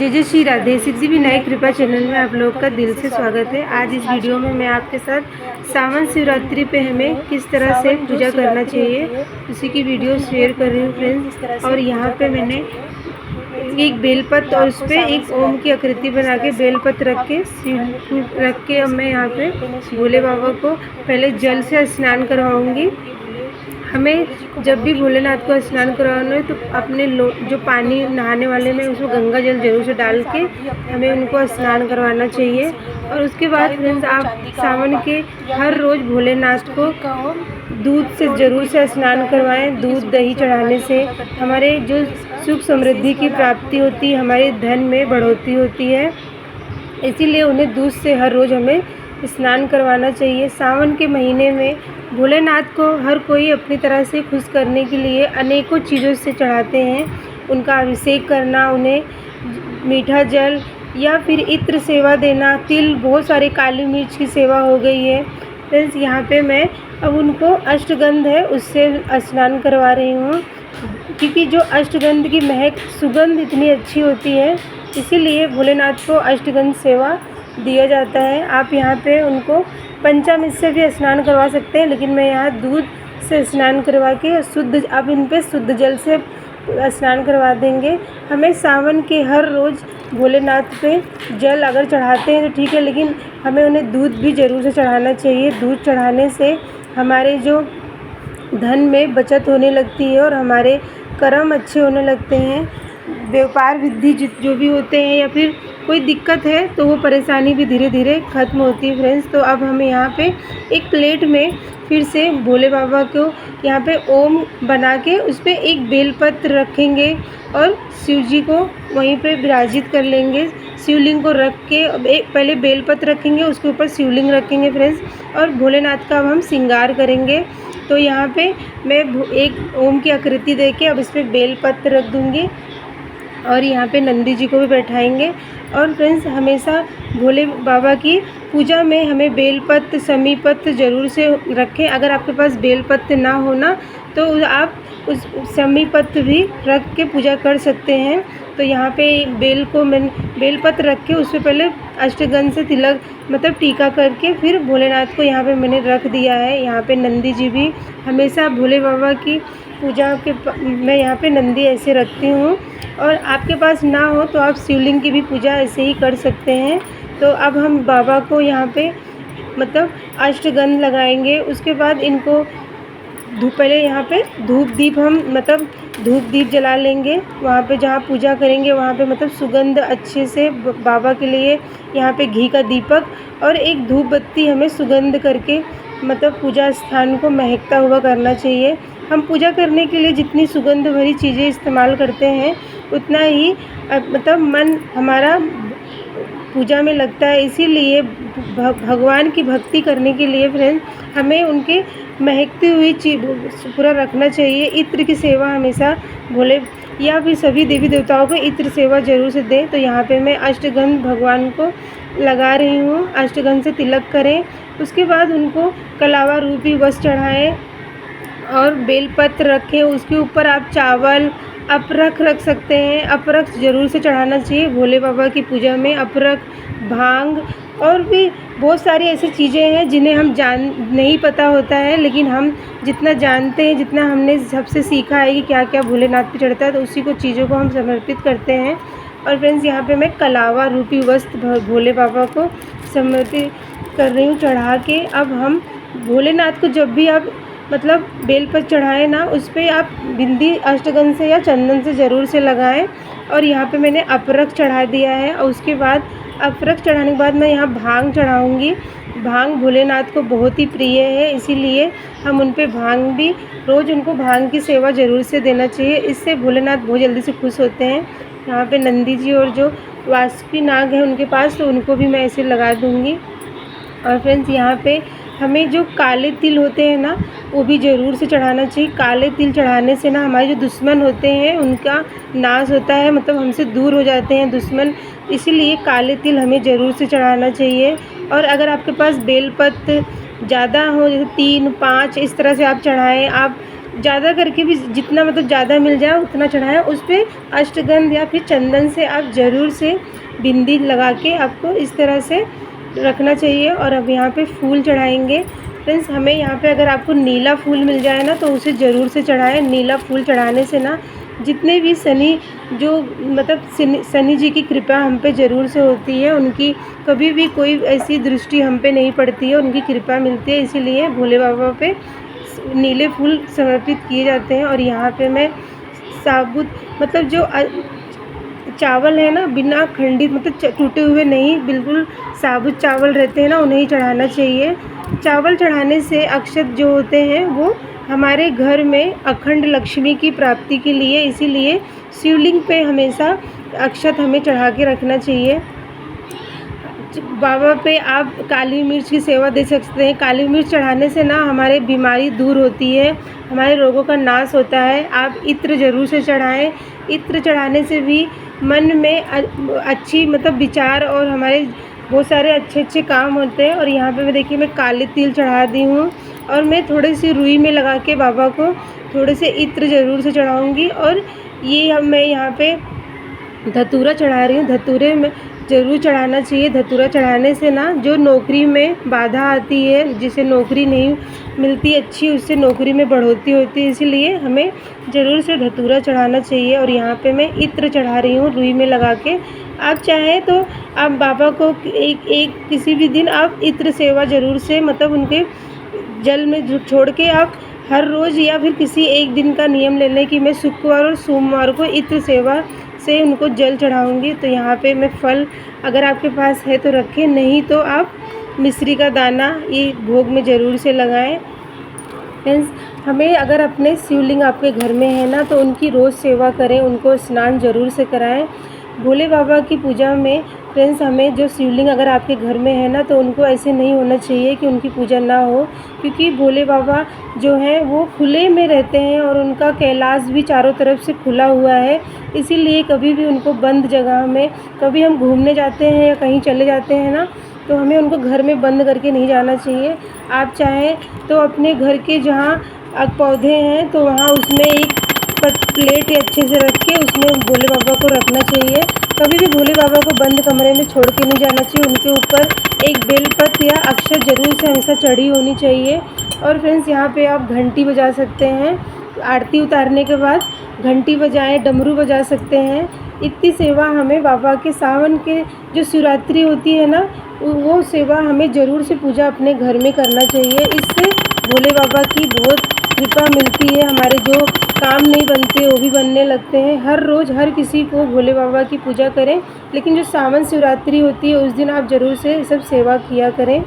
जय जय श्री राधे। शिव जी भी नए कृपा चैनल में आप लोग का दिल से स्वागत है। आज इस वीडियो में मैं आपके साथ सावन शिवरात्रि पे हमें किस तरह से पूजा करना चाहिए उसी की वीडियो शेयर कर रही हूँ फ्रेंड्स। और यहाँ पे मैंने एक बेलपत्र और उस पर एक ओम की आकृति बना के बेलपत्र रख के अब मैं यहाँ पे भोले बाबा को पहले जल से स्नान करवाऊँगी। हमें जब भी भोलेनाथ को स्नान करवाना है तो अपने जो पानी नहाने वाले में उसमें गंगा जल जरूर से डाल के हमें उनको स्नान करवाना चाहिए। और उसके बाद फ्रेंड्स आप सावन के हर रोज़ भोलेनाथ को दूध से ज़रूर से स्नान करवाएं। दूध दही चढ़ाने से हमारे जो सुख समृद्धि की प्राप्ति होती है, हमारे धन में बढ़ोतरी होती है, इसीलिए उन्हें दूध से हर रोज़ हमें स्नान करवाना चाहिए। सावन के महीने में भोलेनाथ को हर कोई अपनी तरह से खुश करने के लिए अनेकों चीज़ों से चढ़ाते हैं। उनका अभिषेक करना, उन्हें मीठा जल या फिर इत्र सेवा देना, तिल, बहुत सारे काली मिर्च की सेवा हो गई है फ्रेंड्स। यहाँ पे मैं अब उनको अष्टगंध है उससे स्नान करवा रही हूँ, क्योंकि जो अष्टगंध की महक सुगंध इतनी अच्छी होती है, इसीलिए भोलेनाथ को अष्टगंध सेवा दिया जाता है। आप यहाँ पे उनको पंचामृत से भी स्नान करवा सकते हैं, लेकिन मैं यहाँ दूध से स्नान करवा के शुद्ध अब इन पे शुद्ध जल से स्नान करवा देंगे। हमें सावन के हर रोज़ भोलेनाथ पे जल अगर चढ़ाते हैं तो ठीक है, लेकिन हमें उन्हें दूध भी ज़रूर से चढ़ाना चाहिए। दूध चढ़ाने से हमारे जो धन में बचत होने लगती है और हमारे कर्म अच्छे होने लगते हैं। व्यापार वृद्धि जो भी होते हैं या फिर कोई दिक्कत है तो वो परेशानी भी धीरे धीरे ख़त्म होती है फ्रेंड्स। तो अब हमें यहाँ पे एक प्लेट में फिर से भोले बाबा को यहाँ पे ओम बना के उस पर एक बेलपत्र रखेंगे और शिव जी को वहीं पे विराजित कर लेंगे। शिवलिंग को रख के पहले बेलपत्र रखेंगे, उसके ऊपर शिवलिंग रखेंगे फ्रेंड्स, और भोलेनाथ का अब हम श्रृंगार करेंगे। तो यहाँ पे मैं एक ओम की आकृति दे के अब इस पर बेलपत्र रख दूँगी और यहाँ पे नंदी जी को भी बैठाएंगे। और फ्रेंड्स हमेशा भोले बाबा की पूजा में हमें बेलपत्र समीपत्र ज़रूर से रखें। अगर आपके पास बेलपत्र ना हो ना तो आप उस समीपत्र भी रख के पूजा कर सकते हैं। तो यहाँ पे बेलपत्र रख के उस पर पहले अष्टगंध से तिलक मतलब टीका करके फिर भोलेनाथ को यहाँ पे मैंने रख दिया है। यहाँ पे नंदी जी भी हमेशा भोले बाबा की पूजा के मैं यहाँ पे नंदी ऐसे रखती हूँ। और आपके पास ना हो तो आप शिवलिंग की भी पूजा ऐसे ही कर सकते हैं। तो अब हम बाबा को यहाँ पे मतलब अष्टगंध लगाएंगे। उसके बाद इनको पहले यहाँ पे धूप दीप हम मतलब धूप दीप जला लेंगे। वहाँ पे जहाँ पूजा करेंगे वहाँ पे मतलब सुगंध अच्छे से बाबा के लिए यहाँ पे घी का दीपक और एक धूप बत्ती हमें सुगंध करके मतलब पूजा स्थान को महकता हुआ करना चाहिए। हम पूजा करने के लिए जितनी सुगंध भरी चीज़ें इस्तेमाल करते हैं उतना ही मतलब मन हमारा पूजा में लगता है। इसीलिए भगवान की भक्ति करने के लिए फ्रेंड्स हमें उनके महकती हुई चीज़ पूरा रखना चाहिए। इत्र की सेवा हमेशा भोले या फिर सभी देवी देवताओं को इत्र सेवा ज़रूर से दें। तो यहाँ पे मैं अष्टगंध भगवान को लगा रही हूँ। अष्टगंध से तिलक करें, उसके बाद उनको कलावा रूपी वस्त्र चढ़ाएँ और बेलपत्र रखें। उसके ऊपर आप चावल अपरख रख सकते हैं। अपरख ज़रूर से चढ़ाना चाहिए भोले बाबा की पूजा में। अपरख, भांग और भी बहुत सारी ऐसी चीज़ें हैं जिन्हें हम नहीं पता होता है, लेकिन हम जितना जानते हैं, जितना हमने सबसे सीखा है कि क्या क्या भोलेनाथ पे चढ़ता है, तो उसी को चीज़ों को हम समर्पित करते हैं। और फ्रेंड्स यहाँ पे मैं कलावा रूपी वस्त्र भोले बाबा को समर्पित कर रही हूँ चढ़ा के। अब हम भोलेनाथ को जब भी आप मतलब बेलपत्र चढ़ाएँ ना, उस पर आप बिंदी अष्टगंध से या चंदन से ज़रूर से लगाएं। और यहाँ पे मैंने अपरख चढ़ा दिया है और उसके बाद अपरख चढ़ाने के बाद मैं यहाँ भांग चढ़ाऊँगी। भांग भोलेनाथ को बहुत ही प्रिय है, इसीलिए हम उन पे भांग भी रोज़ उनको भांग की सेवा ज़रूर से देना चाहिए। इससे भोलेनाथ बहुत जल्दी से खुश होते हैं। यहाँ पे नंदी जी और जो वासुकी नाग है उनके पास, तो उनको भी मैं ऐसे लगा दूँगी। और फ्रेंड्स यहाँ पे हमें जो काले तिल होते हैं ना वो भी ज़रूर से चढ़ाना चाहिए। काले तिल चढ़ाने से ना हमारे जो दुश्मन होते हैं उनका नाश होता है, मतलब हमसे दूर हो जाते हैं दुश्मन। इसीलिए काले तिल हमें ज़रूर से चढ़ाना चाहिए। और अगर आपके पास बेलपत्र ज़्यादा हो, जैसे 3-5 इस तरह से आप चढ़ाएँ। आप ज़्यादा करके भी जितना मतलब ज़्यादा मिल जाए उतना चढ़ाएं। उस पर अष्टगंध या फिर चंदन से आप ज़रूर से बिंदी लगा के आपको इस तरह से रखना चाहिए। और अब यहाँ पे फूल चढ़ाएंगे। फ्रेंड्स, हमें यहाँ पे अगर आपको नीला फूल मिल जाए ना तो उसे ज़रूर से चढ़ाएं। नीला फूल चढ़ाने से ना जितने भी शनि जो मतलब शनि जी की कृपा हम पे ज़रूर से होती है, उनकी कभी भी कोई ऐसी दृष्टि हम पे नहीं पड़ती है, उनकी कृपा मिलती है। इसीलिए भोले बाबा पे नीले फूल समर्पित किए जाते हैं। और यहाँ पे मैं साबुत मतलब जो चावल है ना, बिना खंडित मतलब टूटे हुए नहीं, बिल्कुल साबुत चावल रहते हैं ना, उन्हें ही चढ़ाना चाहिए। चावल चढ़ाने से अक्षत जो होते हैं वो हमारे घर में अखंड लक्ष्मी की प्राप्ति के लिए, इसीलिए शिवलिंग पे हमेशा अक्षत हमें चढ़ा के रखना चाहिए। बाबा पे आप काली मिर्च की सेवा दे सकते हैं। काली मिर्च चढ़ाने से ना हमारे बीमारी दूर होती है, हमारे रोगों का नाश होता है। आप इत्र ज़रूर से चढ़ाएं। इत्र चढ़ाने से भी मन में अच्छी मतलब विचार और हमारे बहुत सारे अच्छे अच्छे काम होते हैं। और यहाँ पे मैं देखिए मैं काले तिल चढ़ा दी हूँ, और मैं थोड़ी सी रुई में लगा के बाबा को थोड़े से इत्र ज़रूर से चढ़ाऊँगी। और ये मैं यहाँ पे धतूरा चढ़ा रही हूँ। धतूरे में ज़रूर चढ़ाना चाहिए। धतूरा चढ़ाने से ना जो नौकरी में बाधा आती है, जिसे नौकरी नहीं मिलती अच्छी, उससे नौकरी में बढ़ोतरी होती है, इसीलिए हमें ज़रूर से धतूरा चढ़ाना चाहिए। और यहाँ पे मैं इत्र चढ़ा रही हूँ रुई में लगा के। आप चाहें तो आप बाबा को एक किसी भी दिन आप इत्र सेवा ज़रूर से मतलब उनके जल में छोड़ के आप हर रोज़ या फिर किसी एक दिन का नियम ले लें कि मैं शुक्रवार और सोमवार को इत्र सेवा से उनको जल चढ़ाऊँगी। तो यहाँ पे मैं फल अगर आपके पास है तो रखें, नहीं तो आप मिश्री का दाना ये भोग में ज़रूर से लगाएं। फ्रेंड्स, हमें अगर अपने शिवलिंग आपके घर में है ना तो उनकी रोज़ सेवा करें, उनको स्नान ज़रूर से कराएं। भोले बाबा की पूजा में फ्रेंड्स हमें जो शिवलिंग अगर आपके घर में है ना तो उनको ऐसे नहीं होना चाहिए कि उनकी पूजा ना हो, क्योंकि भोले बाबा जो हैं वो खुले में रहते हैं और उनका कैलाश भी चारों तरफ से खुला हुआ है। इसीलिए कभी भी उनको बंद जगह में, कभी हम घूमने जाते हैं या कहीं चले जाते हैं ना तो हमें उनको घर में बंद करके नहीं जाना चाहिए। आप चाहें तो अपने घर के जहाँ पौधे हैं तो वहाँ उसमें एक प्लेट अच्छे से रख के उसमें भोले बाबा को रखना चाहिए। कभी भी भोले बाबा को बंद कमरे में छोड़ के नहीं जाना चाहिए। उनके ऊपर एक बेलपत्र या अक्षत ज़रूर से हमेशा चढ़ी होनी चाहिए। और फ्रेंड्स, यहाँ पे आप घंटी बजा सकते हैं। आरती उतारने के बाद घंटी बजाएं, डमरू बजा सकते हैं। इतनी सेवा हमें बाबा के सावन के जो शिवरात्रि होती है ना, वो सेवा हमें ज़रूर से पूजा अपने घर में करना चाहिए। इससे भोले बाबा की बहुत कृपा मिलती है। हमारे जो काम नहीं बनते वो भी बनने लगते हैं। हर रोज़ हर किसी को भोले बाबा की पूजा करें, लेकिन जो सावन शिवरात्रि होती है उस दिन आप ज़रूर से सब सेवा किया करें।